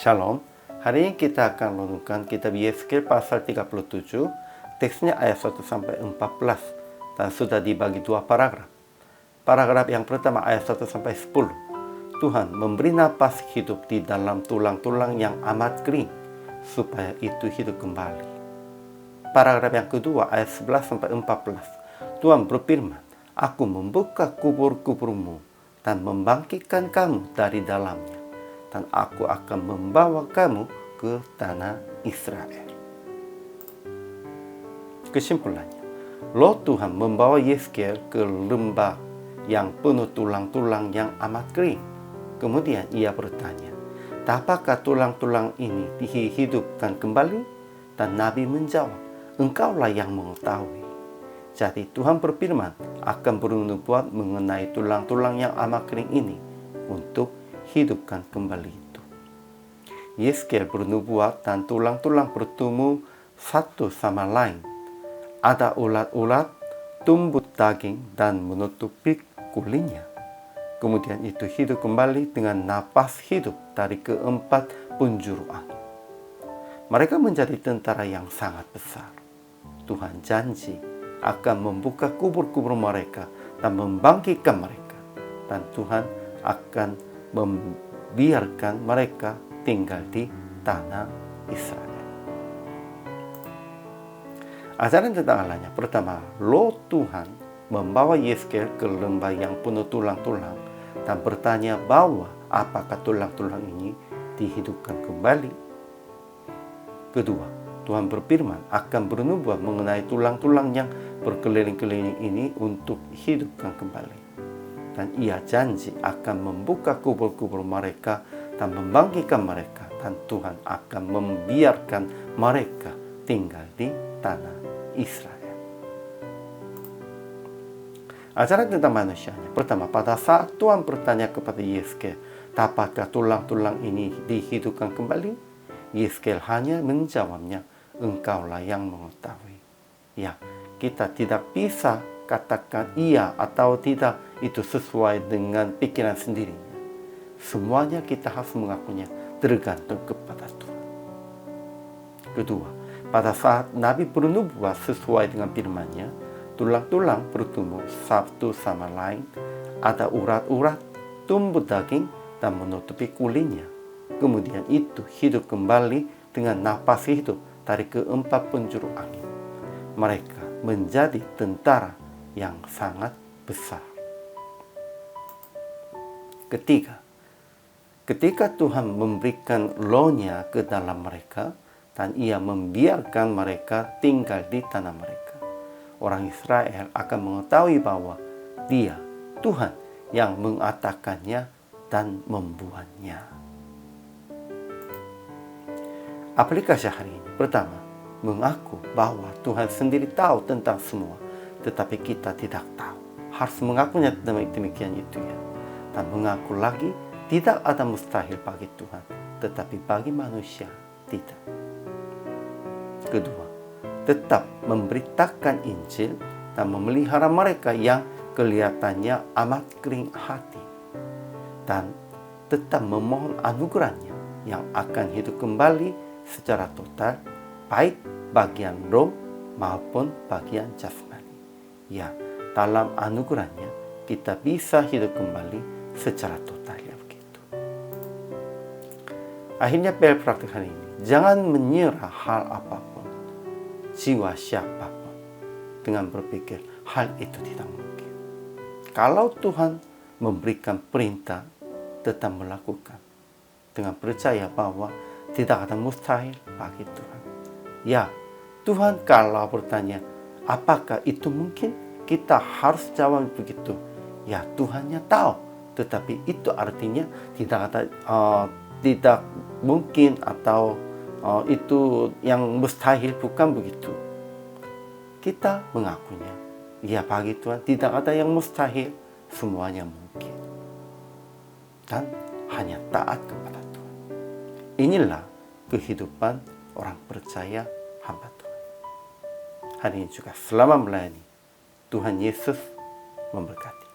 Shalom, hari ini kita akan merenungkan kitab Yeskel pasal 37, teksnya ayat 1 sampai 14, dan sudah dibagi dua paragraf. Paragraf yang pertama ayat 1 sampai 10. Tuhan memberi napas hidup di dalam tulang-tulang yang amat kering, supaya itu hidup kembali. Paragraf yang kedua ayat 11 sampai 14. Tuhan berfirman, Aku membuka kubur-kuburmu dan membangkitkan kamu dari dalamnya, dan aku akan membawa kamu ke tanah Israel. Kesimpulannya, Loh Tuhan membawa Yeskel ke lembah yang penuh tulang-tulang yang amat kering. Kemudian ia bertanya, apakah tulang-tulang ini dihidupkan kembali? Dan Nabi menjawab, Engkaulah yang mengetahui. Jadi Tuhan berfirman akan bernubuat mengenai tulang-tulang yang amat kering ini untuk hidupkan kembali itu. Yeskel bernubuat dan tulang-tulang bertemu satu sama lain. Ada ulat-ulat tumbuh daging dan menutupi kulitnya. Kemudian itu hidup kembali dengan napas hidup dari keempat penjuru angin. Mereka menjadi tentara yang sangat besar. Tuhan janji akan membuka kubur-kubur mereka dan membangkitkan mereka. Dan Tuhan akan membiarkan mereka tinggal di tanah Israel. Ajaran tentang Allahnya. Pertama, Loh Tuhan membawa Yeskel ke lembah yang penuh tulang-tulang dan bertanya bahwa apakah tulang-tulang ini dihidupkan kembali. Kedua, Tuhan berfirman akan bernubuat mengenai tulang-tulang yang berkeliling-keliling ini untuk hidupkan kembali. Dan ia janji akan membuka kubur-kubur mereka dan membangkitkan mereka, dan Tuhan akan membiarkan mereka tinggal di tanah Israel. Ajaran tentang manusianya. Pertama, pada saat Tuhan bertanya kepada Yeskel, apakah tulang-tulang ini dihidupkan kembali? Yeskel hanya menjawabnya, Engkaulah yang mengetahui. Ya, kita tidak bisa katakan iya atau tidak itu sesuai dengan pikiran sendirinya. Semuanya kita harus mengakunya tergantung kepada Tuhan. Kedua, pada saat Nabi bernubuat sesuai dengan firman-Nya, tulang-tulang bertumbuh satu sama lain, ada urat-urat, tumbuh daging, dan menutupi kulitnya. Kemudian itu hidup kembali dengan napas hidup dari keempat penjuru angin. Mereka menjadi tentara yang sangat besar. Ketiga, ketika Tuhan memberikan Roh-Nya ke dalam mereka dan ia membiarkan mereka tinggal di tanah mereka, orang Israel akan mengetahui bahwa Dia, Tuhan, yang mengatakannya dan membuatnya. Aplikasi hari ini. Pertama, mengaku bahwa Tuhan sendiri tahu tentang semua, tetapi kita tidak tahu. Harus mengakunya demikian itu ya. Dan mengaku lagi, tidak ada mustahil bagi Tuhan, tetapi bagi manusia tidak. Kedua, tetap memberitakan Injil dan memelihara mereka yang kelihatannya amat kering hati. Dan tetap memohon anugerahnya yang akan hidup kembali secara total, baik bagian roh maupun bagian jasmani. Ya, dalam anugerahnya kita bisa hidup kembali secara total ya begitu. Akhirnya praktik hari ini, jangan menyerah hal apapun, jiwa siapapun, dengan berpikir hal itu tidak mungkin. Kalau Tuhan memberikan perintah, tetap melakukan dengan percaya bahwa tidak ada mustahil bagi Tuhan. Ya, Tuhan kalau bertanya, apakah itu mungkin? Kita harus jawab begitu. Ya, Tuhannya tahu. Tetapi itu artinya tidak mungkin atau itu yang mustahil, bukan begitu. Kita mengakunya. Ya, bagi Tuhan tidak ada yang mustahil. Semuanya mungkin. Dan hanya taat kepada Tuhan. Inilah kehidupan orang percaya hamba Tuhan. Hari ini juga selamat melayani. Tuhan Yesus memberkati.